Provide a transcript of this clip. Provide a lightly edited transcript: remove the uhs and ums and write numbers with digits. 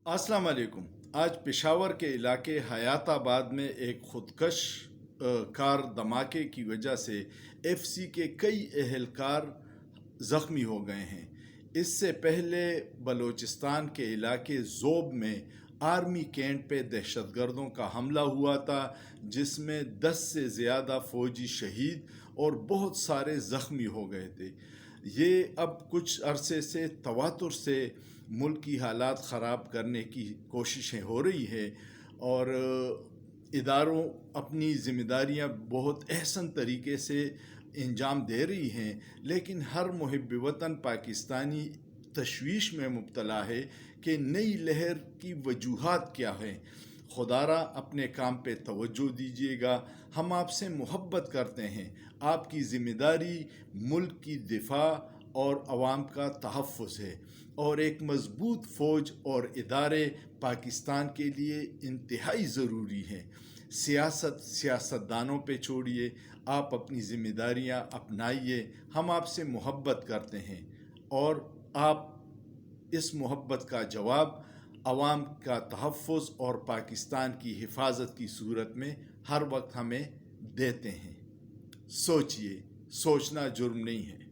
अस्सलाम वालेकुम। आज पेशावर के इलाके हयात आबाद में एक खुदकश कार धमाके की वजह से एफसी के कई एहलकार ज़ख्मी हो गए हैं। इससे पहले बलूचिस्तान के इलाके ज़ोब में आर्मी कैंप पे दहशतगर्दों का हमला हुआ था, जिसमें 10 से ज़्यादा फ़ौजी शहीद और बहुत सारे ज़ख्मी हो गए थे। ये अब कुछ अरसे से तवातुर से मुल्क की हालात ख़राब करने की कोशिशें हो रही है और इदारों अपनी ज़िम्मेदारियां बहुत अहसन तरीके से अंजाम दे रही हैं, लेकिन हर मुहिब वतन पाकिस्तानी तशवीश में मुब्तला है कि नई लहर की वजूहात क्या हैं। खुदारा अपने काम पे तवज्जो दीजिएगा, हम आपसे मोहब्बत करते हैं। आपकी ज़िम्मेदारी मुल्क की दिफा और अवाम का तहफ़्फ़ुज़ है और एक मज़बूत फ़ौज और इदारे पाकिस्तान के लिए इंतहाई ज़रूरी हैं। सियासतदानों पे छोड़िए, आप अपनी ज़िम्मेदारियां अपनाइए। हम आपसे मोहब्बत करते हैं और आप इस मोहब्बत का जवाब अवाम का तहफ़्फ़ुज़ और पाकिस्तान की हिफाजत की सूरत में हर वक्त हमें देते हैं। सोचिए, सोचना जुर्म नहीं है।